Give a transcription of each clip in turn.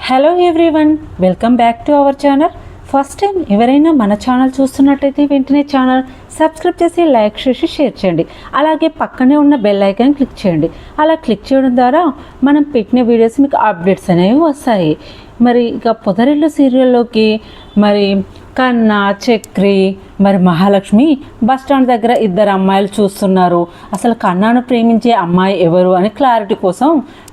Hello everyone, welcome back to our channel. First time ఎవరైనా మన channel చూస్తున్నట్టయితే వెంటనే ఛానల్ సబ్స్క్రైబ్ చేసి లైక్ చేసి షేర్ చేయండి. అలాగే పక్కనే ఉన్న బెల్ ఐకాన్ క్లిక్ చేయండి. అలా క్లిక్ చేయడం ద్వారా మనం పెట్టిన వీడియోస్ మీకు అప్డేట్స్ అనేవి వస్తాయి. మరి ఇక పొదరిల్లు సీరియల్లోకి మరి కన్నా, చక్రి, మరి మహాలక్ష్మి బస్ స్టాండ్ దగ్గర ఇద్దరు అమ్మాయిలు చూస్తున్నారు. అసలు కన్నాను ప్రేమించే అమ్మాయి ఎవరు అని క్లారిటీ కోసం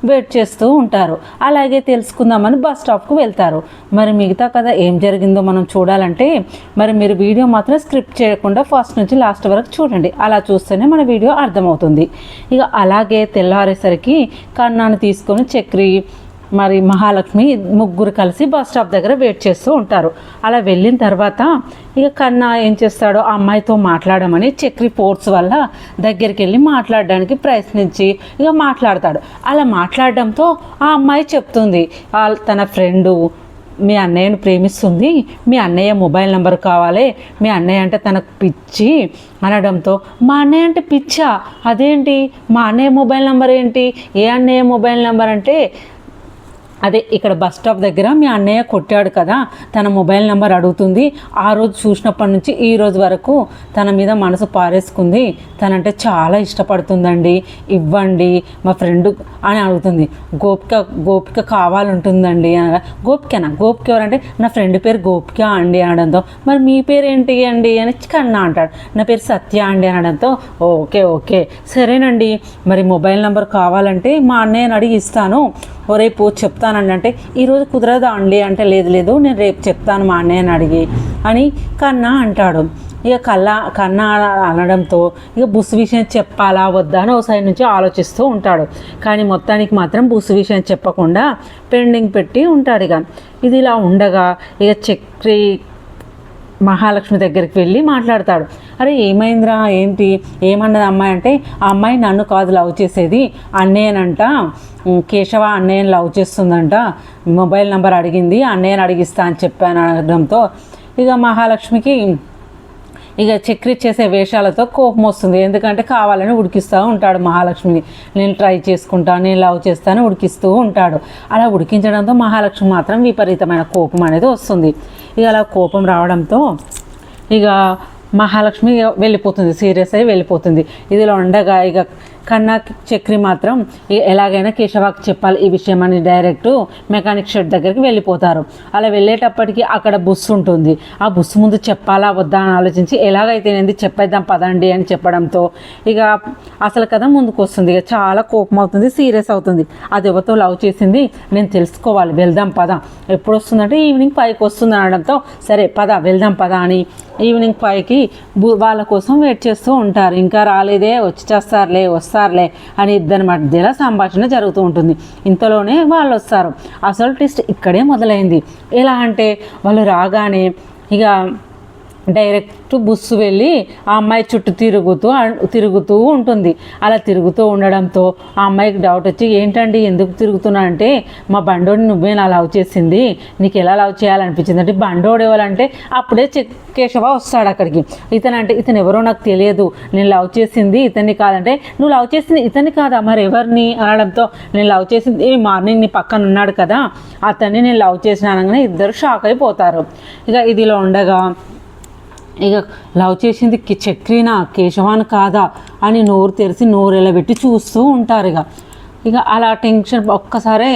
వెయిట్ చేస్తూ ఉంటారు. అలాగే తెలుసుకుందామని బస్ స్టాప్కు వెళ్తారు. మరి మిగతా కథ ఏం జరిగిందో మనం చూడాలంటే మరి మీరు వీడియో మాత్రం స్క్రిప్ట్ చేయకుండా ఫస్ట్ నుంచి లాస్ట్ వరకు చూడండి. అలా చూస్తేనే మన వీడియో అర్థమవుతుంది. ఇక అలాగే తెల్లారేసరికి కన్నాను తీసుకొని చక్రి మరి మహాలక్ష్మి ముగ్గురు కలిసి బస్ స్టాప్ దగ్గర వెయిట్ చేస్తూ ఉంటారు. అలా వెళ్ళిన తర్వాత ఇక కన్నా ఏం చేస్తాడో ఆ అమ్మాయితో మాట్లాడమని చక్రి ఫోర్స్ వల్ల దగ్గరికి వెళ్ళి మాట్లాడడానికి ప్రయత్నించి ఇక మాట్లాడతాడు. అలా మాట్లాడడంతో ఆ అమ్మాయి చెప్తుంది తన ఫ్రెండు మీ అన్నయ్యను ప్రేమిస్తుంది, మీ అన్నయ్య మొబైల్ నెంబర్ కావాలి, మీ అన్నయ్య అంటే తనకు పిచ్చి అనడంతో మా అన్నయ్య అంటే పిచ్చా, అదేంటి మా అన్నయ్య మొబైల్ నెంబర్ ఏంటి, ఏ అన్నయ్య మొబైల్ నెంబర్ అంటే అదే ఇక్కడ బస్ స్టాప్ దగ్గర మీ అన్నయ్య కొట్టాడు కదా, తన మొబైల్ నెంబర్ అడుగుతుంది. ఆ రోజు చూసినప్పటి నుంచి ఈ రోజు వరకు తన మీద మనసు పారేసుకుంది, తనంటే చాలా ఇష్టపడుతుందండి, ఇవ్వండి మా ఫ్రెండ్ అని అడుగుతుంది. గోపిక కావాలంటుందండి అనగా గోపిక ఎవరంటే నా ఫ్రెండ్ పేరు గోపిక అండి అనడంతో మరి మీ పేరు ఏంటి అండి అని కన్నా అంటాడు. నా పేరు సత్య అండి అనడంతో ఓకే సరేనండి, మరి మొబైల్ నెంబర్ కావాలంటే మా అన్నయ్యని అడిగి ఇస్తాను, రేపు చెప్తానండి అంటే ఈరోజు కుదరదా అండి అంటే లేదు నేను రేపు చెప్తాను మా అన్నయ్యని అడిగి అని కన్నా అంటాడు. ఇక కన్నా అనడంతో ఇక బుస్ విషయం చెప్పాలా వద్దా అని ఓ సైడ్ నుంచి ఆలోచిస్తూ ఉంటాడు. కానీ మొత్తానికి మాత్రం బుస్ విషయం చెప్పకుండా పెండింగ్ పెట్టి ఉంటాడు. ఇది ఇలా ఉండగా ఇక చక్రి మహాలక్ష్మి దగ్గరికి వెళ్ళి మాట్లాడతాడు. అరే ఏమైందిరా, ఏంటి ఏమన్నది అమ్మాయి అంటే ఆ అమ్మాయి నన్ను కాదు లవ్ చేసేది, అన్నయ్యనంట, కేశవ అన్నయ్యని లవ్ చేస్తుందంట, మొబైల్ నెంబర్ అడిగింది, అన్నయ్యని అడిగిస్తా అని చెప్పాను అనడంతో ఇక మహాలక్ష్మికి ఇక చక్రి చేసే వేషాలతో కోపం వస్తుంది. ఎందుకంటే కావాలని ఉడికిస్తూ ఉంటాడు మహాలక్ష్మిని, నేను ట్రై చేసుకుంటాను, నేను లవ్ చేస్తాను ఉడికిస్తూ ఉంటాడు. అలా ఉడికించడంతో మహాలక్ష్మి మాత్రం విపరీతమైన కోపం అనేది వస్తుంది. ఇక అలా కోపం రావడంతో ఇక మహాలక్ష్మి వెళ్ళిపోతుంది, సీరియస్ అయ్యి వెళ్ళిపోతుంది. ఇదిలో ఉండగా ఇక కన్నా చక్రి మాత్రం ఎలాగైనా కేశవాకి చెప్పాలి ఈ విషయం అని డైరెక్ట్ మెకానిక్ షెడ్ దగ్గరికి వెళ్ళిపోతారు. అలా వెళ్ళేటప్పటికి అక్కడ బస్సు ఉంటుంది. ఆ బస్సు ముందు చెప్పాలా వద్దా అని ఆలోచించి ఎలాగైతే ఏంది చెప్పేద్దాం పదండి అని చెప్పడంతో ఇక అసలు కథ ముందుకు వస్తుంది. ఇక చాలా కోపం అవుతుంది, సీరియస్ అవుతుంది. అది ఎవరితో లవ్ చేసింది నేను తెలుసుకోవాలి, వెళ్దాం పద, ఎప్పుడు వస్తుందంటే ఈవినింగ్ 5కి వస్తుంది అనడంతో సరే పద వెళ్దాం పద అని ఈవినింగ్ 5కి వాళ్ళ కోసం వెయిట్ చేస్తూ ఉంటారు. ఇంకా రాలేదే, వస్తారులే అని ఇద్దరి మధ్యలో సంభాషణ జరుగుతూ ఉంటుంది. ఇంతలోనే వాళ్ళు వస్తారు. అసలు ట్విస్ట్ ఇక్కడే మొదలైంది. ఎలా అంటే వాళ్ళు రాగానే ఇక డైరెక్ట్ బస్సు వెళ్ళి ఆ అమ్మాయి చుట్టూ తిరుగుతూ ఉంటుంది. అలా తిరుగుతూ ఉండడంతో ఆ అమ్మాయికి డౌట్ వచ్చి ఏంటండి ఎందుకు తిరుగుతున్నా అంటే మా బండోడిని నువ్వే నా లవ్ చేసింది, నీకు ఎలా లవ్ చేయాలనిపించింది అంటే బండోడు ఎవరంటే అప్పుడే కేశవ వస్తాడు అక్కడికి. ఇతను ఎవరో నాకు తెలియదు, నేను లవ్ చేసింది ఇతన్ని కాదంటే నువ్వు లవ్ చేసింది ఇతన్ని కాదా మరి ఎవరిని అనడంతో నేను లవ్ చేసింది మార్నింగ్ నీ పక్కన ఉన్నాడు కదా అతన్ని నేను లవ్ చేసిన అనగానే ఇద్దరు షాక్ అయిపోతారు. ఇక ఇదిలో ఉండగా ఇక లవ్ చేసింది చక్రీనా కేశవాన్ కాదా అని నోరు తెరిచి నోరు ఎలబెట్టి చూస్తూ ఉంటారు. ఇక అలా టెన్షన్ ఒక్కసారే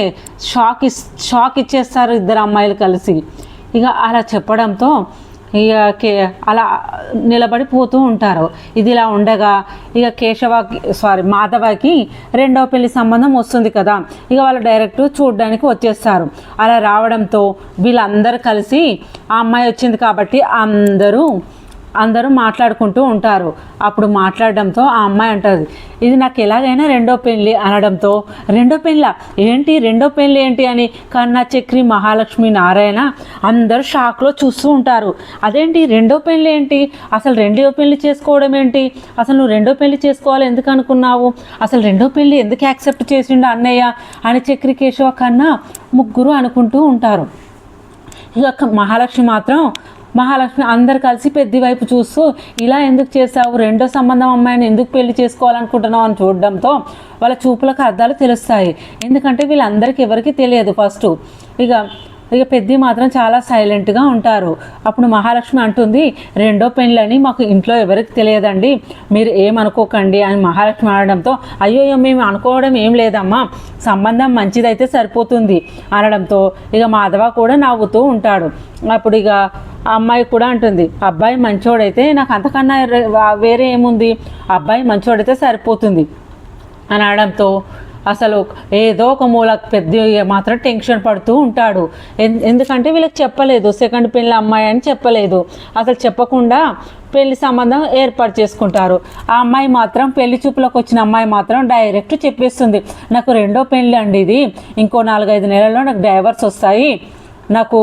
షాక్ ఇచ్చేస్తారు ఇద్దరు అమ్మాయిలు కలిసి. ఇక అలా చెప్పడంతో ఇక అలా నిలబడిపోతూ ఉంటారు. ఇది ఇలా ఉండగా ఇక మాధవకి రెండవ పెళ్లి సంబంధం వస్తుంది కదా, ఇక వాళ్ళు డైరెక్ట్ చూడడానికి వచ్చేస్తారు. అలా రావడంతో వీళ్ళందరూ కలిసి ఆ అమ్మాయి వచ్చింది కాబట్టి అందరూ మాట్లాడుకుంటూ ఉంటారు. అప్పుడు మాట్లాడడంతో ఆ అమ్మాయి అంటుంది ఇది నాకు ఎలాగైనా రెండో పెళ్ళి అనడంతో రెండో పెళ్ళి ఏంటి అని కన్నా, చక్రి, మహాలక్ష్మి, నారాయణ అందరూ షాక్లో చూస్తూ ఉంటారు. అదేంటి రెండో పెళ్ళి ఏంటి, అసలు రెండో పెళ్ళి చేసుకోవడం ఏంటి, అసలు నువ్వు రెండో పెళ్ళి చేసుకోవాలి ఎందుకు అనుకున్నావు, అసలు రెండో పెళ్ళి ఎందుకు యాక్సెప్ట్ చేసిండు అన్నయ్య అని చక్రి, కేశవ, కన్నా ముగ్గురు అనుకుంటూ ఉంటారు. ఇక మహాలక్ష్మి మాత్రం మహాలక్ష్మి అందరు కలిసి పెద్ద వైపు చూస్తూ ఇలా ఎందుకు చేసావు, రెండో సంబంధం అమ్మాయిని ఎందుకు పెళ్లి చేసుకోవాలనుకుంటున్నావు అని చూడడంతో వాళ్ళ చూపులకు అర్థాలు తెలుస్తాయి. ఎందుకంటే వీళ్ళందరికీ ఎవరికి తెలియదు ఫస్ట్. ఇక పెద్ద మాత్రం చాలా సైలెంట్గా ఉంటారు. అప్పుడు మహాలక్ష్మి అంటుంది, రెండో పెళ్ళని మాకు ఇంట్లో ఎవరికి తెలియదండి, మీరు ఏమనుకోకండి అని మహాలక్ష్మి అనడంతో, అయ్యో మేము అనుకోవడం ఏం లేదమ్మా, సంబంధం మంచిదైతే సరిపోతుంది అనడంతో ఇక మాధవ కూడా నవ్వుతూ ఉంటాడు. అప్పుడు ఇక అమ్మాయి కూడా అంటుంది, అబ్బాయి మంచోడైతే నాకు అంతకన్నా వేరే ఏముంది, అబ్బాయి మంచోడైతే సరిపోతుంది అని అనడంతో అసలు ఏదో ఒక మూల పెద్ద మాత్రం టెన్షన్ పడుతూ ఉంటాడు. ఎందుకంటే వీళ్ళకి చెప్పలేదు, సెకండ్ పెళ్ళి అమ్మాయి అని చెప్పలేదు. అసలు చెప్పకుండా పెళ్లి సంబంధం ఏర్పాటు చేసుకుంటారు. ఆ అమ్మాయి మాత్రం పెళ్లి చూపులకు వచ్చిన అమ్మాయి మాత్రం డైరెక్ట్ చెప్పేస్తుంది, నాకు రెండో పెళ్ళి అండి ఇది, ఇంకో 4-5 నెలల్లో నాకు డైవర్స్ వస్తాయి, నాకు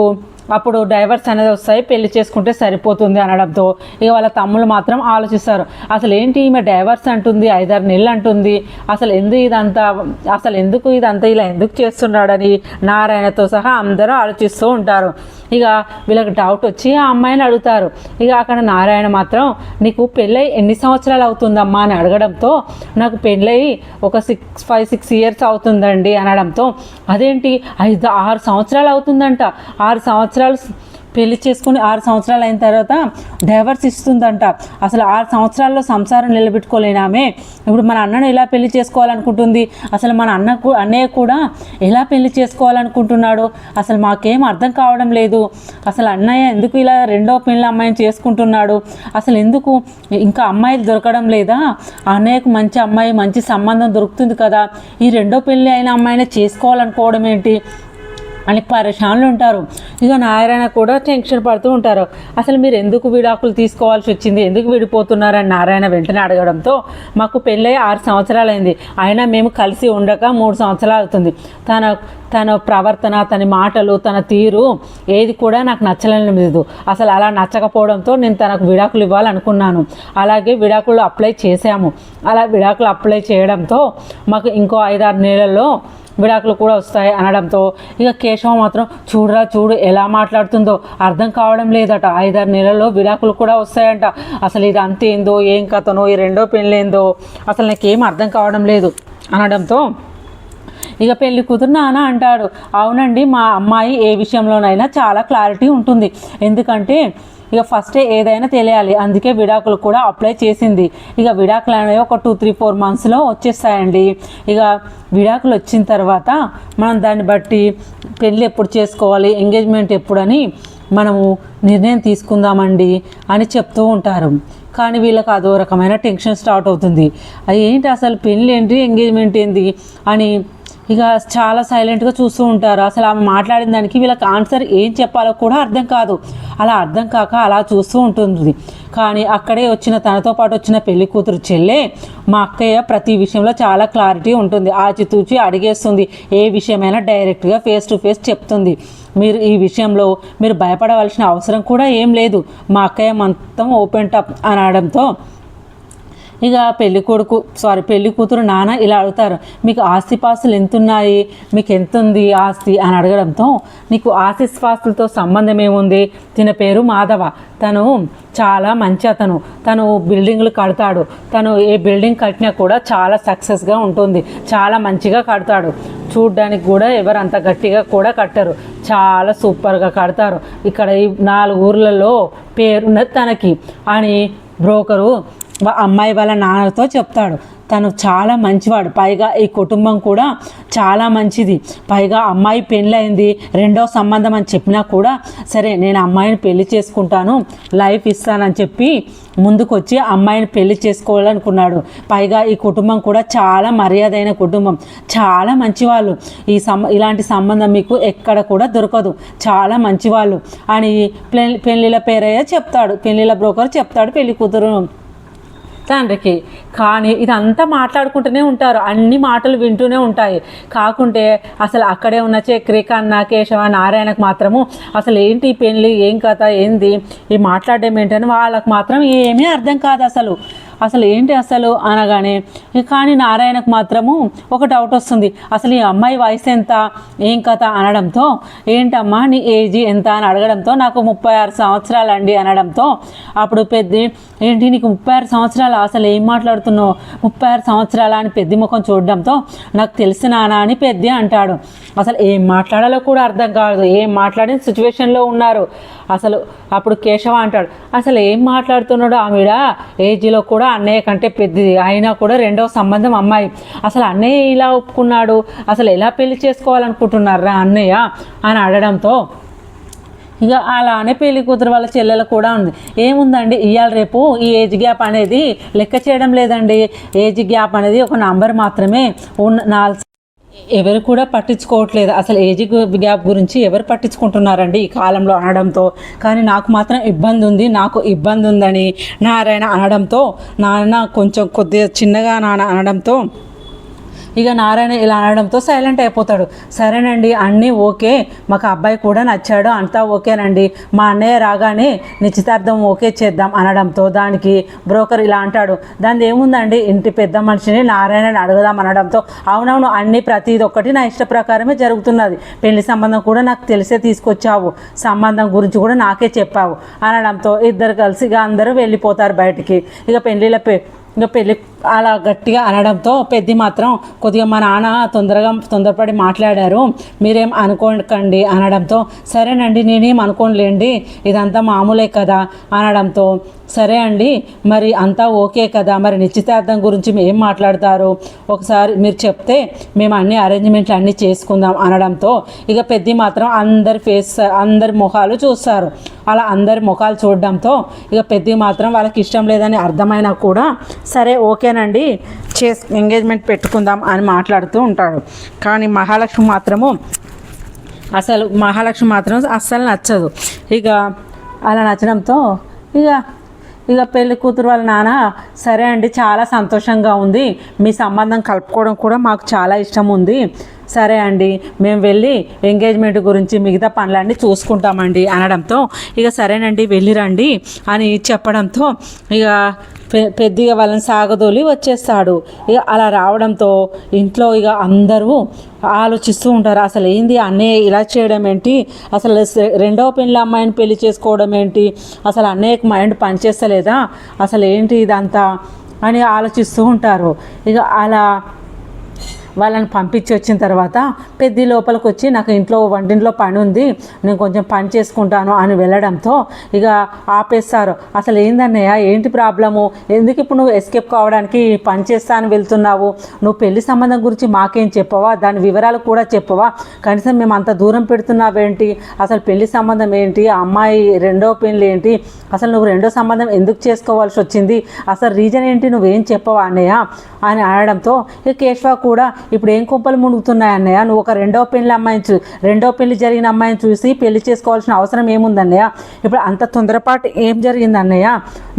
అప్పుడు డైవర్స్ అనేది వస్తాయి, పెళ్లి చేసుకుంటే సరిపోతుంది అనడంతో ఇక వాళ్ళ తమ్ముళ్ళు మాత్రం ఆలోచిస్తారు, అసలు ఏంటి ఈమె డైవర్స్ అంటుంది, 5-6 నెలలు అంటుంది, అసలు ఎందుకు ఇదంతా ఇలా ఎందుకు చేస్తున్నాడని నారాయణతో సహా అందరూ ఆలోచిస్తూ ఉంటారు. ఇక వీళ్ళకి డౌట్ వచ్చి ఆ అమ్మాయిని అడుగుతారు. ఇక అక్కడ నారాయణ మాత్రం, నీకు పెళ్ళై ఎన్ని సంవత్సరాలు అవుతుందమ్మా అని అడగడంతో, నాకు పెళ్ళై ఒక 5-6 ఇయర్స్ అవుతుందండి అనడంతో, అదేంటి 5-6 సంవత్సరాలు అవుతుందంట, 6 సంవత్సరాలు పెళ్లి చేసుకుని 6 సంవత్సరాలు అయిన తర్వాత డైవర్స్ ఇస్తుందంట, అసలు 6 సంవత్సరాల్లో సంసారం నిలబెట్టుకోలేనామే, ఇప్పుడు మన అన్నను ఎలా పెళ్లి చేసుకోవాలనుకుంటుంది, అసలు మన అన్నయ్య కూడా ఎలా పెళ్లి చేసుకోవాలనుకుంటున్నాడు, అసలు మాకేం అర్థం కావడం లేదు, అసలు అన్నయ్య ఎందుకు ఇలా రెండో పెళ్ళి అమ్మాయిని చేసుకుంటున్నాడు, అసలు ఎందుకు ఇంకా అమ్మాయిలు దొరకడం లేదా, అన్నయ్యకు మంచి అమ్మాయి మంచి సంబంధం దొరుకుతుంది కదా, ఈ రెండో పెళ్ళి అయిన అమ్మాయిని చేసుకోవాలనుకోవడం ఏంటి అని పరేషాన్లు ఉంటారు. ఇక నారాయణ కూడా టెన్షన్ పడుతూ ఉంటారు. అసలు మీరు ఎందుకు విడాకులు తీసుకోవాల్సి వచ్చింది, ఎందుకు విడిపోతున్నారని నారాయణ వెంటనే అడగడంతో, మాకు పెళ్ళై 6 సంవత్సరాలైంది, అయినా మేము కలిసి ఉండక 3 సంవత్సరాలు అవుతుంది, తన ప్రవర్తన, తన మాటలు, తన తీరు ఏది కూడా నాకు నచ్చలేదు, అసలు అలా నచ్చకపోవడంతో నేను తనకు విడాకులు ఇవ్వాలనుకున్నాను, అలాగే విడాకులు అప్లై చేశాము, అలా విడాకులు అప్లై చేయడంతో మాకు ఇంకో 5-6 నెలల్లో విడాకులు కూడా వస్తాయి అనడంతో ఇక కేశవ మాత్రం చూడు ఎలా మాట్లాడుతుందో అర్థం కావడం లేదట, 5-6 నెలల్లో విడాకులు కూడా వస్తాయంట, అసలు ఇది అంతేందో ఏం కథనో, ఈ రెండో పెళ్ళేందో అసలు నాకేం అర్థం కావడం లేదు అనడంతో ఇక పెళ్లి కూతురు నాన్న అంటాడు, అవునండి మా అమ్మాయి ఏ విషయంలోనైనా చాలా క్లారిటీ ఉంటుంది, ఎందుకంటే ఇక ఫస్టే ఏదైనా తెలియాలి, అందుకే విడాకులు కూడా అప్లై చేసింది, ఇక విడాకులు అనేవి ఒక 2-3-4 మంత్స్లో వచ్చేస్తాయండి, ఇక విడాకులు వచ్చిన తర్వాత మనం దాన్ని బట్టి పెళ్ళి ఎప్పుడు చేసుకోవాలి, ఎంగేజ్మెంట్ ఎప్పుడని మనము నిర్ణయం తీసుకుందామండి అని చెప్తూ ఉంటారు. కానీ వీళ్ళకి అదో రకమైన టెన్షన్ స్టార్ట్ అవుతుంది, అది ఏంటి అసలు పెళ్ళి ఏంటి, ఎంగేజ్మెంట్ ఏంటి అని ఇక చాలా సైలెంట్గా చూస్తూ ఉంటారు. అసలు ఆమె మాట్లాడిన దానికి వీళ్ళకి ఆన్సర్ ఏం చెప్పాలో కూడా అర్థం కాదు, అలా అర్థం కాక అలా చూస్తూ ఉంటుంది. కానీ అక్కడే తనతో పాటు వచ్చిన పెళ్లి కూతురు చెల్లె, మా అక్కయ్య ప్రతి విషయంలో చాలా క్లారిటీ ఉంటుంది, ఆచితూచి అడిగేస్తుంది, ఏ విషయమైనా డైరెక్ట్గా ఫేస్ టు ఫేస్ చెప్తుంది, మీరు ఈ విషయంలో మీరు భయపడవలసిన అవసరం కూడా ఏం లేదు, మా అక్కయ్య మొత్తం ఓపెన్ టప్ అనడంతో ఇక పెళ్లి కూతురు నాన్న ఇలా అడుగుతారు, మీకు ఆస్తిపాస్తులు ఎంతున్నాయి, మీకు ఎంత ఉంది ఆస్తి అని అడగడంతో, నీకు ఆస్తిపాస్తులతో సంబంధం ఏముంది, తిన పేరు మాధవ, తను చాలా మంచి తను బిల్డింగ్లు కడతాడు, తను ఏ బిల్డింగ్ కట్టినా కూడా చాలా సక్సెస్గా ఉంటుంది, చాలా మంచిగా కడతాడు, చూడ్డానికి కూడా ఎవరు అంత గట్టిగా కూడా కట్టరు, చాలా సూపర్గా కడతారు, ఇక్కడ ఈ 4 ఊర్లలో పేరున్నది తనకి అని బ్రోకరు అమ్మాయి వాళ్ళ నాన్నతో చెప్తాడు. తను చాలా మంచివాడు, పైగా ఈ కుటుంబం కూడా చాలా మంచిది, పైగా అమ్మాయి పెళ్ళయింది, రెండో సంబంధం అని చెప్పినా కూడా సరే నేను అమ్మాయిని పెళ్లి చేసుకుంటాను, లైఫ్ ఇస్తానని చెప్పి ముందుకొచ్చి అమ్మాయిని పెళ్లి చేసుకోవాలనుకున్నాడు. పైగా ఈ కుటుంబం కూడా చాలా మర్యాదైన కుటుంబం, చాలా మంచివాళ్ళు, ఇలాంటి సంబంధం మీకు ఎక్కడ కూడా దొరకదు, చాలా మంచివాళ్ళు అని పెళ్ళిళ్ళ పేరయ్య చెప్తాడు, పెళ్ళిళ్ళ బ్రోకర్ చెప్తాడు పెళ్లి కూతురు తండ్రికి. కానీ ఇదంతా మాట్లాడుకుంటూనే ఉంటారు, అన్ని మాటలు వింటూనే ఉంటాయి. కాకుంటే అసలు అక్కడే ఉన్న చక్రి, కన్న, కేశవ, నారాయణకు మాత్రము అసలు ఏంటి పెళ్ళి, ఏం కథ, ఏంది ఈ మాట్లాడడం ఏంటని వాళ్ళకు మాత్రం ఏమీ అర్థం కాదు. అసలు అసలు ఏంటి అసలు అనగానే కానీ నారాయణకు మాత్రము ఒక డౌట్ వస్తుంది. అసలు ఈ అమ్మాయి వయసు ఎంత, ఏం కథ అనడంతో ఏంటమ్మా నీ ఏజ్ ఎంత అని అడగడంతో నాకు 36 సంవత్సరాలు అండి అనడంతో అప్పుడు పెద్ది ఏంటి నీకు 36 సంవత్సరాలు, అసలు ఏం మాట్లాడుతున్నావు, 36 సంవత్సరాలు అని పెద్ది ముఖం చూడడంతో నాకు తెలిసినానా అని పెద్ది అంటాడు. అసలు ఏం మాట్లాడాలో కూడా అర్థం కాదు, ఏం మాట్లాడిన సిచ్యువేషన్లో ఉన్నారు. అసలు అప్పుడు కేశవ అంటాడు అసలు ఏం మాట్లాడుతున్నాడు, ఆవిడ ఏజ్లో కూడా అన్నయ్య కంటే పెద్దది అయినా కూడా రెండవ సంబంధం అమ్మాయి, అసలు అన్నయ్య ఇలా ఒప్పుకున్నాడు, అసలు ఎలా పెళ్లి చేసుకోవాలనుకుంటున్నారా అన్నయ్య అని అడగడంతో ఇక అలానే పెళ్లి కూతురు వాళ్ళ చెల్లెలు కూడా ఉంది. ఏముందండి ఇవాళ రేపు ఈ ఏజ్ గ్యాప్ అనేది లెక్క చేయడం లేదండి. ఏజ్ గ్యాప్ అనేది ఒక నంబర్ మాత్రమే ఎవరు కూడా పట్టించుకోవట్లేదు. అసలు ఏజ్ గ్యాప్ గురించి ఎవరు పట్టించుకుంటున్నారండి ఈ కాలంలో అనడంతో కానీ నాకు మాత్రం ఇబ్బంది ఉంది, నాకు ఇబ్బంది ఉందని నారాయణ అనడంతో నాన్న కొంచెం కొద్దిగా చిన్నగా నాన్న అనడంతో ఇక నారాయణ ఇలా అనడంతో సైలెంట్ అయిపోతాడు. సరేనండి అన్నీ ఓకే, మాకు అబ్బాయి కూడా నచ్చాడు, అంతా ఓకేనండి, మా అన్నయ్య రాగానే నిశ్చితార్థం ఓకే చేద్దాం అనడంతో దానికి బ్రోకర్ ఇలా అంటాడు దాని ఏముందండి ఇంటి పెద్ద మనిషిని నారాయణని అడుగుదాం అనడంతో అవునవును అన్నీ ప్రతిది ఒక్కటి నా ఇష్ట ప్రకారమే జరుగుతున్నది, పెళ్లి సంబంధం కూడా నాకు తెలిసే తీసుకొచ్చావు, సంబంధం గురించి కూడా నాకే చెప్పావు అనడంతో ఇద్దరు కలిసి ఇక అందరూ వెళ్ళిపోతారు బయటికి. ఇక పెళ్ళి అలా గట్టిగా అనడంతో పెద్ది మాత్రం కొద్దిగా మా నాన్న తొందరపడి మాట్లాడారు, మీరేం అనుకోకండి అనడంతో సరేనండి నేనేం అనుకోనులేండి, ఇదంతా మామూలే కదా అనడంతో సరే అండి మరి అంతా ఓకే కదా, మరి నిశ్చితార్థం గురించి ఏం మాట్లాడతారు, ఒకసారి మీరు చెప్తే మేము అన్ని అరేంజ్మెంట్లు అన్నీ చేసుకుందాం అనడంతో ఇక పెద్ది మాత్రం అందరి ముఖాలు చూస్తారు. అలా అందరి ముఖాలు చూడడంతో ఇక పెద్ది మాత్రం వాళ్ళకి ఇష్టం లేదని అర్థమైనా కూడా సరే ఓకేనండి ఎంగేజ్మెంట్ పెట్టుకుందాం అని మాట్లాడుతూ ఉంటాడు. కానీ మహాలక్ష్మి మాత్రం అస్సలు నచ్చదు. ఇక అలా నచ్చడంతో ఇక పెళ్లి కూతురు వాళ్ళ నాన్న సరే అండి చాలా సంతోషంగా ఉంది, మీ సంబంధం కలుపుకోవడం కూడా మాకు చాలా ఇష్టం ఉంది, సరే అండి మేము వెళ్ళి ఎంగేజ్మెంట్ గురించి మిగతా పనులన్నీ చూసుకుంటామండి అనడంతో ఇక సరేనండి వెళ్ళిరండి అని చెప్పడంతో ఇక పెద్దగా వాళ్ళని సాగదోలి వచ్చేస్తాడు. ఇక అలా రావడంతో ఇంట్లో ఇక అందరూ ఆలోచిస్తూ ఉంటారు అసలు ఏంది అన్నయ్య ఇలా చేయడం ఏంటి, అసలు రెండవ పెళ్ళి అమ్మాయిని పెళ్లి చేసుకోవడం ఏంటి, అసలు అన్నయ్యకి మైండ్ పనిచేస్తలేదా, అసలు ఏంటి ఇదంతా అని ఆలోచిస్తూ ఉంటారు. ఇక అలా వాళ్ళని పంపించి వచ్చిన తర్వాత పెద్ది లోపలికి వచ్చి నాకు వంటింట్లో పని ఉంది, నేను కొంచెం పని చేసుకుంటాను అని వెళ్ళడంతో ఇక ఆపేస్తారు. అసలు ఏందన్నయ్య ఏంటి ప్రాబ్లము, ఎందుకు ఇప్పుడు నువ్వు ఎస్కేప్ కావడానికి పని చేస్తా అని వెళ్తున్నావు, నువ్వు పెళ్లి సంబంధం గురించి మాకేం చెప్పవా, దాని వివరాలు కూడా చెప్పవా, కనీసం మేము అంత దూరం పెడుతున్నావేంటి, అసలు పెళ్లి సంబంధం ఏంటి, అమ్మాయి రెండో పెళ్ళి ఏంటి, అసలు నువ్వు రెండో సంబంధం ఎందుకు చేసుకోవాల్సి వచ్చింది, అసలు రీజన్ ఏంటి నువ్వేం చెప్పవా అన్నయ్య అని అనడంతో ఇక కేశవ కూడా ఇప్పుడు ఏం కొంపలు మునుగుతున్నాయి అన్నయ్య, నువ్వు ఒక రెండో పెళ్లి జరిగిన అమ్మాయిని చూసి పెళ్లి చేసుకోవాల్సిన అవసరం ఏముందన్నయ్య, ఇప్పుడు అంత తొందరపాటు ఏం జరిగింది అన్నయ్య,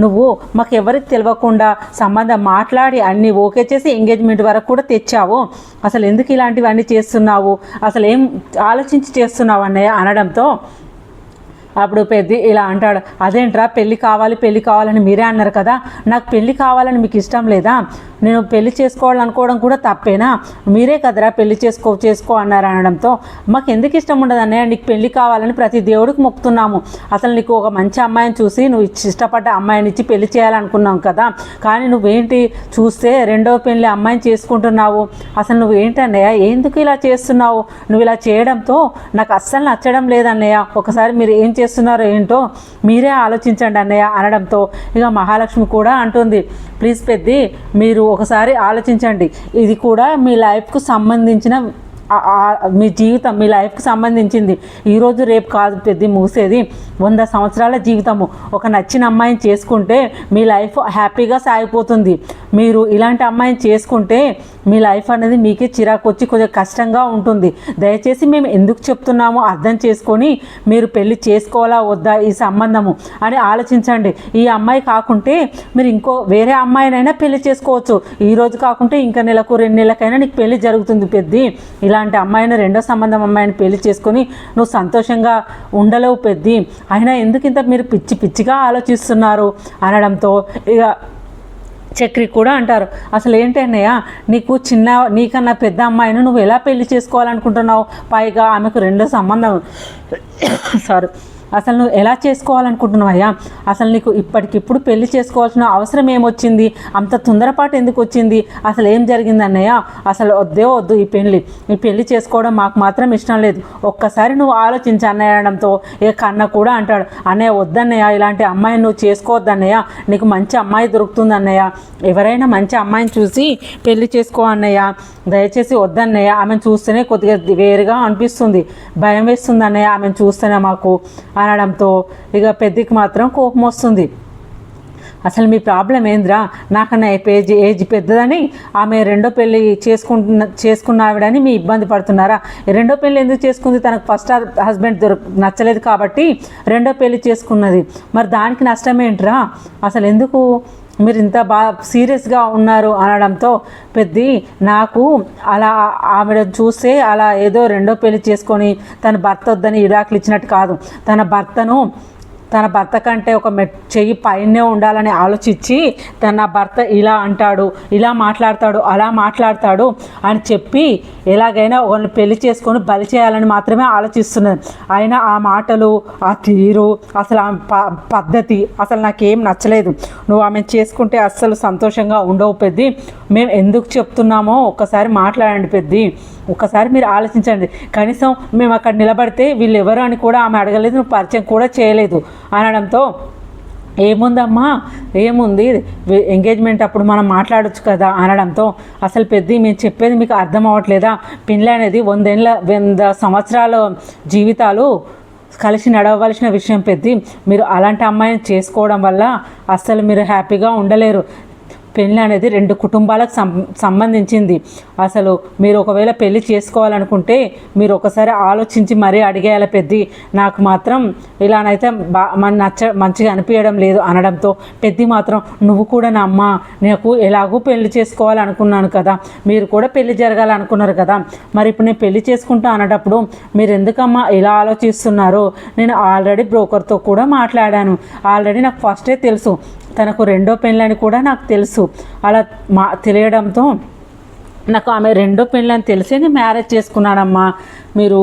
నువ్వు మాకు ఎవరికి తెలియకుండా సంబంధం మాట్లాడి అన్నీ ఓకే చేసి ఎంగేజ్మెంట్ వరకు కూడా తెచ్చావు, అసలు ఎందుకు ఇలాంటివన్నీ చేస్తున్నావు, అసలు ఏం ఆలోచించి చేస్తున్నావు అన్నయ్య అనడంతో అప్పుడు పెద్ది ఇలా అంటాడు అదేంట్రా పెళ్ళి కావాలని మీరే అన్నారు కదా, నాకు పెళ్ళి కావాలని మీకు ఇష్టం లేదా, నేను పెళ్లి చేసుకోవాలనుకోవడం కూడా తప్పేనా, మీరే కదరా పెళ్లి చేసుకో అన్నారు అనడంతో మాకు ఎందుకు ఇష్టం ఉండదు అన్నయ్య, నీకు పెళ్లి కావాలని ప్రతి దేవుడికి మొక్కుతున్నాము, అసలు నీకు ఒక మంచి అమ్మాయిని చూసి నువ్వు ఇష్టపడ్డ అమ్మాయిని ఇచ్చి పెళ్లి చేయాలనుకున్నాం కదా, కానీ నువ్వేంటి చూస్తే రెండవ పెళ్లి అమ్మాయిని చేసుకుంటున్నావు, అసలు నువ్వేంటి అన్నయ్య ఎందుకు ఇలా చేస్తున్నావు, నువ్వు ఇలా చేయడంతో నాకు అస్సలు నచ్చడం లేదన్నయ్య, ఒకసారి మీరు ఏం చేస్తున్నారో ఏంటో మీరే ఆలోచించండి అన్నయ్య అనడంతో ఇక మహాలక్ష్మి కూడా అంటుంది ప్లీజ్ పెద్ది మీరు ఒకసారి ఆలోచించండి, ఇది కూడా మీ లైఫ్కు సంబంధించిన మీ జీవితం మీ లైఫ్కి సంబంధించింది, ఈరోజు రేపు కాదు పెద్ద మూసేది 100 సంవత్సరాల జీవితము, ఒక నచ్చిన అమ్మాయిని చేసుకుంటే మీ లైఫ్ హ్యాపీగా సాగిపోతుంది, మీరు ఇలాంటి అమ్మాయిని చేసుకుంటే మీ లైఫ్ అనేది మీకే చిరాకు వచ్చి కొంచెం కష్టంగా ఉంటుంది, దయచేసి మేము ఎందుకు చెప్తున్నామో అర్థం చేసుకొని మీరు పెళ్లి చేసుకోవాలా వద్దా ఈ సంబంధము అని ఆలోచించండి, ఈ అమ్మాయి కాకుంటే మీరు వేరే అమ్మాయినైనా పెళ్లి చేసుకోవచ్చు, ఈరోజు కాకుంటే ఇంకా నెలకు 2 నెలలకైనా నీకు పెళ్లి జరుగుతుంది పెద్ది, ఇలాంటి అమ్మాయిని రెండో సంబంధం అమ్మాయిని పెళ్లి చేసుకొని నువ్వు సంతోషంగా ఉండలేవు పెద్ది, అయినా ఎందుకు ఇంత మీరు పిచ్చిగా ఆలోచిస్తున్నారు అనడంతో చక్రి కూడా అంటారు, అసలు ఏంటి అన్నయ్య, నీకన్నా పెద్ద అమ్మాయిని నువ్వు ఎలా పెళ్లి చేసుకోవాలనుకుంటున్నావు, పైగా ఆమెకు రెండో సంబంధం సారీ అసలు నువ్వు ఎలా చేసుకోవాలనుకుంటున్నావయ్యా, అసలు నీకు ఇప్పటికిప్పుడు పెళ్లి చేసుకోవాల్సిన అవసరం ఏమొచ్చింది, అంత తొందరపాటు ఎందుకు వచ్చింది, అసలు ఏం జరిగింది అన్నయ్య, అసలు వద్దు ఈ పెళ్లి చేసుకోవడం మాకు మాత్రం ఇష్టం లేదు, ఒక్కసారి నువ్వు ఆలోచించి అన్నయ్యడంతో కన్న కూడా అంటాడు, అన్నయ్య వద్దన్నయ్య, ఇలాంటి అమ్మాయిని నువ్వు చేసుకోవద్దన్నయ్య, నీకు మంచి అమ్మాయి దొరుకుతుంది అన్నయ్య, ఎవరైనా మంచి అమ్మాయిని చూసి పెళ్లి చేసుకో అన్నయ్య, దయచేసి వద్దన్నయ్య, ఆమెను చూస్తేనే కొద్దిగా వేరుగా అనిపిస్తుంది, భయం వేస్తుంది అన్నయ్య ఆమెను చూస్తేనే మాకు అనడంతో ఇక పెద్దకి మాత్రం కోపం వస్తుంది. అసలు మీ ప్రాబ్లం ఏంద్రా, నాకన్నా ఏజ్ పెద్దదని ఆమె రెండో పెళ్ళి చేసుకున్న ఆవిడని మీ ఇబ్బంది పడుతున్నారా, రెండో పెళ్ళి ఎందుకు చేసుకుంది, తనకు ఫస్ట్ హస్బెండ్ నచ్చలేదు కాబట్టి రెండో పెళ్ళి చేసుకున్నది, మరి దానికి నష్టం ఏంట్రా, అసలు ఎందుకు మీరు ఇంత సీరియస్గా ఉన్నారు అనడంతో పెద్ది, నాకు అలా ఆవిడ చూస్తే అలా ఏదో రెండో పెళ్లి చేసుకొని తన భర్త వద్దని ఇడాకులు ఇచ్చినట్టు కాదు, తన భర్త కంటే ఒక చెయ్యి పైనే ఉండాలని ఆలోచించి తన భర్త ఇలా అంటాడు, ఇలా మాట్లాడతాడు, అలా మాట్లాడతాడు అని చెప్పి ఎలాగైనా ఒకరిని పెళ్లి చేసుకొని బలి చేయాలని మాత్రమే ఆలోచిస్తున్నారు. అయినా ఆ మాటలు, ఆ తీరు, అసలు ఆ పద్ధతి అసలు నాకేం నచ్చలేదు, నువ్వు ఆమెను చేసుకుంటే అస్సలు సంతోషంగా ఉండవు పెద్ది, మేము ఎందుకు చెప్తున్నామో ఒక్కసారి మాట్లాడండి పెద్ది, ఒక్కసారి మీరు ఆలోచించండి, కనీసం మేము అక్కడ నిలబడితే వీళ్ళు ఎవరు అని కూడా ఆమె అడగలేదు, నువ్వు పరిచయం కూడా చేయలేదు అనడంతో ఏముందమ్మా ఏముంది, ఎంగేజ్మెంట్ అప్పుడు మనం మాట్లాడొచ్చు కదా అనడంతో అసలు పెద్ద మేము చెప్పేది మీకు అర్థం అవ్వట్లేదా, పెళ్ళి అనేది 100 సంవత్సరాల జీవితాలు కలిసి నడవలసిన విషయం పెద్ద, మీరు అలాంటి అమ్మాయిని చేసుకోవడం వల్ల అస్సలు మీరు హ్యాపీగా ఉండలేరు, పెళ్ళి అనేది 2 కుటుంబాలకు సంబంధించింది, అసలు మీరు ఒకవేళ పెళ్ళి చేసుకోవాలనుకుంటే మీరు ఒకసారి ఆలోచించి మరీ అడిగేయాలి పెద్ది, నాకు మాత్రం ఇలానైతే మంచిగా అనిపించడం లేదు అనడంతో పెద్ది మాత్రం నువ్వు కూడా నా అమ్మ, నాకు ఎలాగూ పెళ్లి చేసుకోవాలనుకున్నాను కదా, మీరు కూడా పెళ్లి జరగాలనుకున్నారు కదా, మరి ఇప్పుడు నేను పెళ్లి చేసుకుంటా అనేటప్పుడు మీరు ఎందుకమ్మా ఇలా ఆలోచిస్తున్నారు, నేను ఆల్రెడీ బ్రోకర్తో కూడా మాట్లాడాను, ఆల్రెడీ నాకు ఫస్టే తెలుసు తనకు రెండో పెళ్ళని కూడా నాకు తెలుసు, అలా తెలియడంతో నాకు ఆమె రెండో పెళ్ళని తెలిసి నేను మ్యారేజ్ చేసుకున్నానమ్మా, మీరు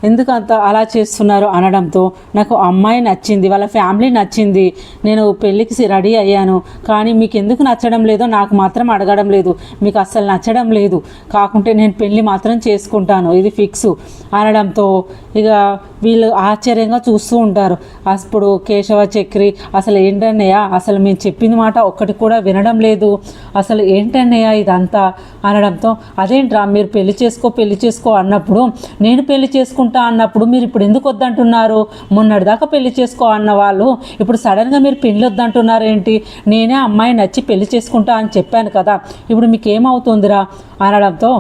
ఎందుకు అంత అలా చేస్తున్నారు అనడంతో నాకు అమ్మాయి నచ్చింది, వాళ్ళ ఫ్యామిలీ నచ్చింది, నేను పెళ్ళికి రెడీ అయ్యాను, కానీ మీకు ఎందుకు నచ్చడం లేదో నాకు మాత్రం అడగడం లేదు, మీకు అస్సలు నచ్చడం లేదు, కాకుంటే నేను పెళ్ళి మాత్రం చేసుకుంటాను, ఇది ఫిక్స్ అనడంతో ఇక వీళ్ళు ఆశ్చర్యంగా చూస్తూ ఉంటారు. అప్పుడు కేశవ చక్రి అసలు ఏంటన్నయ్య, అసలు మేము చెప్పింది మాట ఒక్కటి కూడా వినడం లేదు, అసలు ఏంటన్నయ్య ఇదంతా అనడంతో అదేంట్రా మీరు పెళ్లి చేసుకో అన్నప్పుడు నేను పెళ్లి చేసుకుంటా అన్నప్పుడు మీరు ఇప్పుడు ఎందుకు వద్దంటున్నారు, మొన్నటిదాకా పెళ్లి చేసుకో అన్న వాళ్ళు ఇప్పుడు సడన్గా మీరు పెళ్లి వద్దంటున్నారు ఏంటి, నేనే అమ్మాయి నచ్చి పెళ్లి చేసుకుంటా అని చెప్పాను కదా, ఇప్పుడు మీకు ఏమవుతుందిరా అనడంతో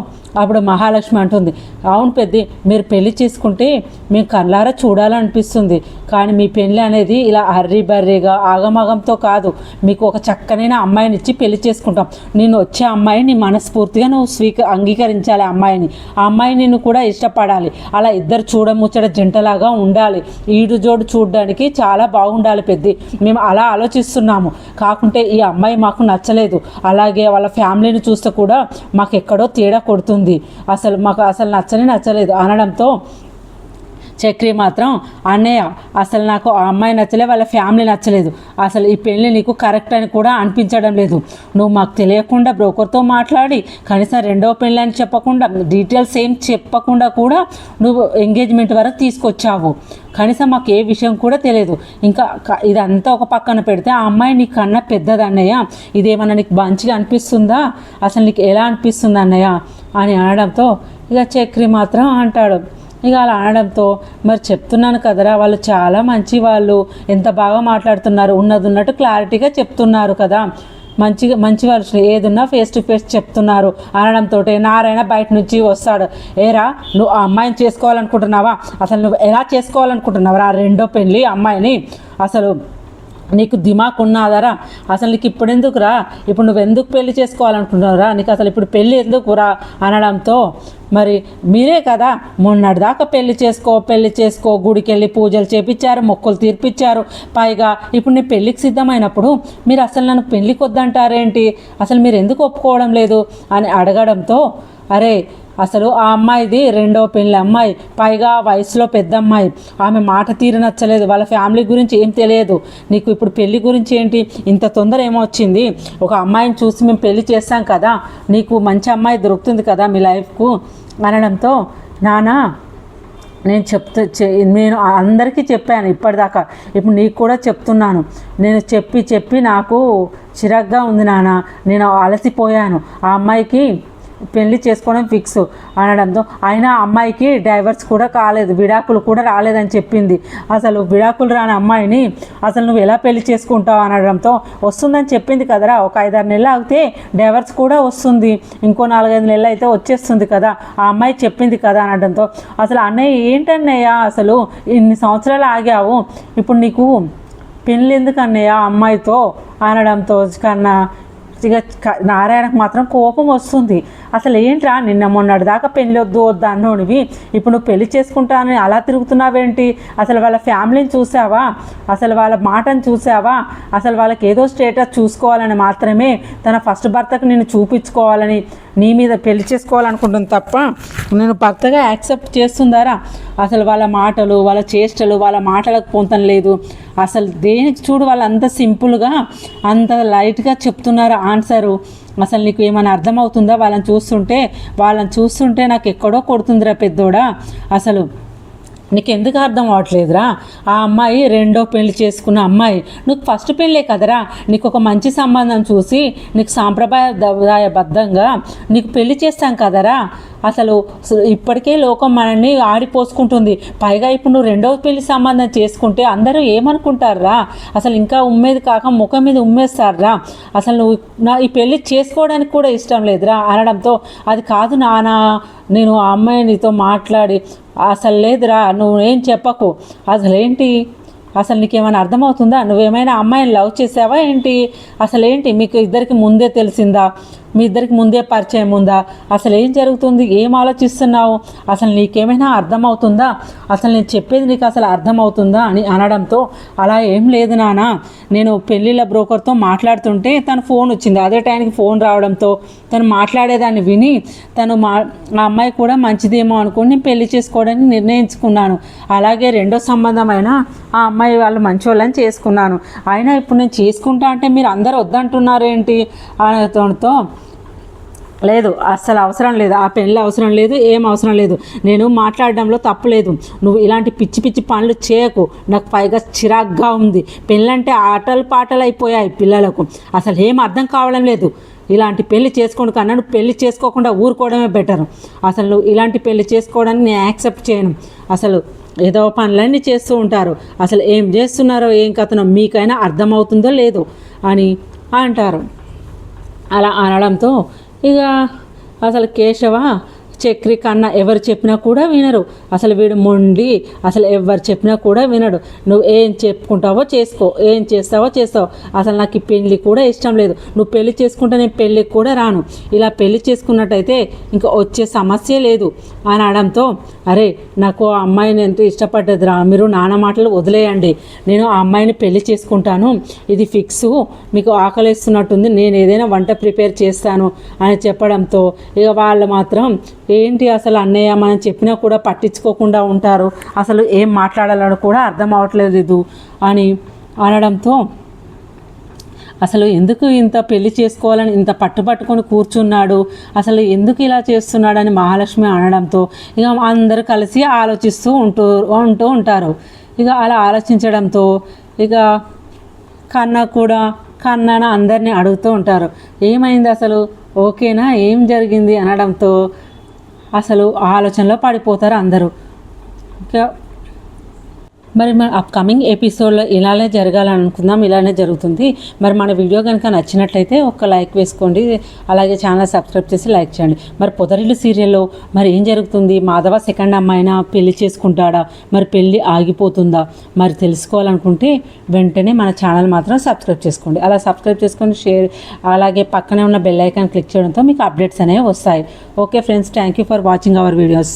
అప్పుడు మహాలక్ష్మి అంటుంది, అవును పెద్ద, మీరు పెళ్లి చేసుకుంటే మేము కళ్ళారా చూడాలనిపిస్తుంది, కానీ మీ పెళ్ళి అనేది ఇలా హర్రీబర్రీగా ఆగమగంతో కాదు, మీకు ఒక చక్కనైన అమ్మాయిని ఇచ్చి పెళ్లి చేసుకుంటాం, నేను వచ్చే అమ్మాయిని మనస్ఫూర్తిగా నువ్వు అంగీకరించాలి, ఆ అమ్మాయి నిన్ను కూడా ఇష్టపడాలి, అలా ఇద్దరు చూడముచ్చట జంటలాగా ఉండాలి, ఈడు జోడు చూడడానికి చాలా బాగుండాలి పెద్ద, మేము అలా ఆలోచిస్తున్నాము, కాకుంటే ఈ అమ్మాయి మాకు నచ్చలేదు, అలాగే వాళ్ళ ఫ్యామిలీని చూస్తే కూడా మాకు ఎక్కడో తేడా కొడుతుంది, అసలు మాకు అసలు నచ్చలేదు అనడంతో చక్రి మాత్రం అన్నయ్య అసలు నాకు ఆ అమ్మాయి నచ్చలేదు, వాళ్ళ ఫ్యామిలీ నచ్చలేదు, అసలు ఈ పెళ్ళి నీకు కరెక్ట్ అని కూడా అనిపించడం లేదు, నువ్వు మాకు తెలియకుండా బ్రోకర్తో మాట్లాడి కనీసం రెండవ పెళ్ళి అని చెప్పకుండా డీటెయిల్స్ ఏం చెప్పకుండా కూడా నువ్వు ఎంగేజ్మెంట్ వరకు తీసుకొచ్చావు, కనీసం మాకు ఏ విషయం కూడా తెలియదు, ఇంకా ఇదంతా ఒక పక్కన పెడితే ఆ అమ్మాయి నీకు కన్నా పెద్దది అన్నయ్య, ఇదేమన్నా నీకు మంచిగా అనిపిస్తుందా, అసలు నీకు ఎలా అనిపిస్తుంది అన్నయ్య అని అనడంతో ఇక చక్రి మాత్రం అంటాడు, ఇక అలా అనడంతో మరి చెప్తున్నాను కదరా, వాళ్ళు చాలా మంచి వాళ్ళు, ఎంత బాగా మాట్లాడుతున్నారు, ఉన్నట్టు క్లారిటీగా చెప్తున్నారు కదా, మంచి వాళ్ళు ఏదున్నా ఫేస్ టు ఫేస్ చెప్తున్నారు అనడంతో నారాయణ బయట నుంచి వస్తాడు, ఏరా నువ్వు ఆ అమ్మాయిని చేసుకోవాలనుకుంటున్నావా, అసలు నువ్వు ఎలా చేసుకోవాలనుకుంటున్నావా ఆ రెండో పెళ్ళి అమ్మాయిని, అసలు నీకు దిమాక్ ఉన్నదారా? అసలు నీకు ఇప్పుడు ఎందుకురా? ఇప్పుడు నువ్వు ఎందుకు పెళ్లి చేసుకోవాలనుకుంటున్నావురా? నీకు అసలు ఇప్పుడు పెళ్ళి ఎందుకురా అనడంతో, మరి మీరే కదా మొన్నటిదాకా పెళ్లి చేసుకో గుడికి వెళ్ళి పూజలు చేపించారు, మొక్కులు తీర్పిచ్చారు, పైగా ఇప్పుడు నేను పెళ్ళికి సిద్ధమైనప్పుడు మీరు అసలు నన్ను పెళ్ళికి వద్దంటారేంటి? అసలు మీరు ఎందుకు ఒప్పుకోవడం లేదు అని అడగడంతో, అరే అసలు ఆ అమ్మాయిది రెండో పెళ్ళి అమ్మాయి, పైగా వయసులో పెద్ద అమ్మాయి, ఆమె మాట తీరు నచ్చలేదు, వాళ్ళ ఫ్యామిలీ గురించి ఏం తెలియదు, నీకు ఇప్పుడు పెళ్ళి గురించి ఏంటి ఇంత తొందర ఏమో వచ్చింది? ఒక అమ్మాయిని చూసి మేము పెళ్ళి చేస్తాం కదా, నీకు మంచి అమ్మాయి దొరుకుతుంది కదా మీ లైఫ్కు అనడంతో, నానా నేను అందరికీ చెప్పాను ఇప్పటిదాకా, ఇప్పుడు నీకు కూడా చెప్తున్నాను, నేను చెప్పి నాకు చిరాగ్గా ఉంది నాన్న, నేను అలసిపోయాను, ఆ అమ్మాయికి పెళ్లి చేసుకోవడం ఫిక్స్ అనడంతో, అయినా అమ్మాయికి డైవర్స్ కూడా కాలేదు, విడాకులు కూడా రాలేదని చెప్పింది. అసలు విడాకులు రాని అమ్మాయిని అసలు నువ్వు ఎలా పెళ్లి చేసుకుంటావు అనడంతో, వస్తుందని చెప్పింది కదరా, ఒక 5-6 నెలలు ఆగితే డైవర్స్ కూడా వస్తుంది, ఇంకో 4-5 నెలలు అయితే వచ్చేస్తుంది కదా, ఆ అమ్మాయి చెప్పింది కదా అనడంతో, అసలు అన్నయ్య ఏంటన్నయ్య అసలు ఇన్ని సంవత్సరాలు ఆగావు, ఇప్పుడు నీకు పెళ్ళి ఎందుకు అన్నయ్య అమ్మాయితో అనడంతో, కన్నా ఇక నారాయణకు మాత్రం కోపం వస్తుంది. అసలు ఏంట్రా నిన్న మొన్నటి దాకా పెళ్ళి వద్దు అన్నోనివి, ఇప్పుడు నువ్వు పెళ్లి చేసుకుంటానని అలా తిరుగుతున్నావేంటి? అసలు వాళ్ళ ఫ్యామిలీని చూసావా? అసలు వాళ్ళ మాటను చూసావా? అసలు వాళ్ళకి ఏదో స్టేటస్ చూసుకోవాలని మాత్రమే, తన ఫస్ట్ భర్తకు నేను చూపించుకోవాలని నీ మీద పెళ్లి చేసుకోవాలనుకుంటుంది తప్ప నేను భర్తగా యాక్సెప్ట్ చేస్తుందారా? అసలు వాళ్ళ మాటలు, వాళ్ళ చేష్టలు, వాళ్ళ మాటలకు పొంతం లేదు. అసలు దేనికి చూడు వాళ్ళు అంత సింపుల్గా అంత లైట్గా చెప్తున్నారు ఆన్సరు. అసలు నీకు ఏమైనా అర్థమవుతుందా? వాళ్ళని చూస్తుంటే నాకు ఎక్కడో కొడుతుందిరా పెద్దోడా. అసలు నీకెందుకు అర్థం అవ్వట్లేదురా? ఆ అమ్మాయి రెండో పెళ్లి చేసుకున్న అమ్మాయి, నువ్వు ఫస్ట్ పెళ్ళే కదరా, నీకు ఒక మంచి సంబంధం చూసి నీకు సాంప్రదాయబద్ధంగా నీకు పెళ్లి చేస్తాం కదరా. అసలు ఇప్పటికే లోకం మనల్ని ఆడిపోసుకుంటుంది, పైగా ఇప్పుడు నువ్వు రెండవ పెళ్లి సంబంధం చేసుకుంటే అందరూ ఏమనుకుంటారా? అసలు ఇంకా ఉమ్మేది కాక ముఖం మీద ఉమ్మేస్తారా? అసలు నువ్వు ఈ పెళ్ళి చేసుకోవడానికి కూడా ఇష్టం లేదురా అనడంతో, అది కాదు నానా, నేను ఆ అమ్మాయి నీతో మాట్లాడి అసలు లేదురా, నువ్వేం చెప్పకు, అసలేంటి అసలు నీకేమైనా అర్థమవుతుందా? నువ్వేమైనా అమ్మాయిని లవ్ చేసావా ఏంటి? అసలేంటి మీకు ఇద్దరికి ముందే తెలిసిందా? మీ ఇద్దరికి ముందే పరిచయం ఉందా? అసలు ఏం జరుగుతుంది? ఏం ఆలోచిస్తున్నావు? అసలు నీకేమైనా అర్థమవుతుందా? అసలు నేను చెప్పేది నీకు అసలు అర్థమవుతుందా అని అనడంతో, అలా ఏం లేదు నాన్న, నేను పెళ్ళిళ్ళ బ్రోకర్తో మాట్లాడుతుంటే తన ఫోన్ వచ్చింది, అదే టైంకి ఫోన్ రావడంతో తను మాట్లాడేదాన్ని విని ఆ అమ్మాయి కూడా మంచిదేమో అనుకుని నేను పెళ్లి చేసుకోవడానికి నిర్ణయించుకున్నాను. అలాగే రెండో సంబంధమైన ఆ అమ్మాయి వాళ్ళు మంచోళ్ళని చేసుకున్నాను. అయినా ఇప్పుడు నేను చేసుకుంటా అంటే మీరు అందరూ వద్దంటున్నారు ఏంటి అనడంతో, లేదు అస్సలు అవసరం లేదు, ఆ పెళ్ళి అవసరం లేదు, ఏం అవసరం లేదు, నేను మాట్లాడడంలో తప్పులేదు, నువ్వు ఇలాంటి పిచ్చి పిచ్చి పనులు చేయకు, నాకు పైగా చిరాగ్గా ఉంది, పెళ్ళంటే ఆటలు పాటలు అయిపోయాయి పిల్లలకు, అసలు ఏం అర్థం కావడం లేదు, ఇలాంటి పెళ్లి చేసుకోండి కన్నా నువ్వు పెళ్లి చేసుకోకుండా ఊరుకోవడమే బెటర్, అసలు ఇలాంటి పెళ్లి చేసుకోవడానికి నేను యాక్సెప్ట్ చేయను, అసలు ఏదో పనులన్నీ చేస్తూ ఉంటారు, అసలు ఏం చేస్తున్నారో ఏం కథనో మీకైనా అర్థమవుతుందో లేదో అని అంటారు. అలా అనడంతో ఇక అసలు కేశవ చక్రి కన్నా ఎవరు చెప్పినా కూడా వినరు, అసలు వీడు మొండి, అసలు ఎవరు చెప్పినా కూడా వినడు, నువ్వు ఏం చెప్పుకుంటావో చేసుకో, ఏం చేస్తావో చేస్తావు, అసలు నాకు ఈ పెళ్ళి కూడా ఇష్టం లేదు, నువ్వు పెళ్లి చేసుకుంటే నేను పెళ్ళికి కూడా రాను, ఇలా పెళ్లి చేసుకున్నట్టయితే ఇంకా వచ్చే సమస్య లేదు అని అనడంతో, అరే నాకు ఆ అమ్మాయిని ఎంతో ఇష్టపడ్డదిరా, మీరు నాన్న మాటలు వదిలేయండి, నేను ఆ అమ్మాయిని పెళ్లి చేసుకుంటాను, ఇది ఫిక్సు, మీకు ఆకలిస్తున్నట్టుంది, నేను ఏదైనా వంట ప్రిపేర్ చేస్తాను అని చెప్పడంతో ఇక వాళ్ళు మాత్రం ఏంటి అసలు అన్నయ్య మనం చెప్పినా కూడా పట్టించుకోకుండా ఉంటారు, అసలు ఏం మాట్లాడాలని కూడా అర్థం అవ్వట్లేదు అని అనడంతో, అసలు ఎందుకు ఇంత పెళ్లి చేసుకోవాలని ఇంత పట్టుబట్టుకొని కూర్చున్నాడు, అసలు ఎందుకు ఇలా చేస్తున్నాడని మహాలక్ష్మి అనడంతో ఇక అందరూ కలిసి ఆలోచిస్తూ ఉంటూ ఉంటారు. ఇక అలా ఆలోచించడంతో ఇక కన్నను అందరినీ అడుగుతూ ఉంటారు, ఏమైంది అసలు, ఓకేనా, ఏం జరిగింది అనడంతో అసలు ఆలోచనలో పడిపోతారు అందరూ. మరి మన అప్కమింగ్ ఎపిసోడ్లో ఇలానే జరగాలని అనుకుందాం, ఇలానే జరుగుతుంది. మరి మన వీడియో కనుక నచ్చినట్లయితే ఒక లైక్ వేసుకోండి, అలాగే ఛానల్ సబ్స్క్రైబ్ చేసి లైక్ చేయండి. మరి పొదరిల్లు సీరియల్లో మరి ఏం జరుగుతుంది, మాధవ సెకండ్ అమ్మాయినా పెళ్లి చేసుకుంటాడా, మరి పెళ్ళి ఆగిపోతుందా, మరి తెలుసుకోవాలనుకుంటే వెంటనే మన ఛానల్ మాత్రం సబ్స్క్రైబ్ చేసుకోండి. అలా సబ్స్క్రైబ్ చేసుకొని షేర్, అలాగే పక్కనే ఉన్న బెల్ ఐకాన్ క్లిక్ చేయడంతో మీకు అప్డేట్స్ అనేవి వస్తాయి. Okay friends, thank you for watching our videos.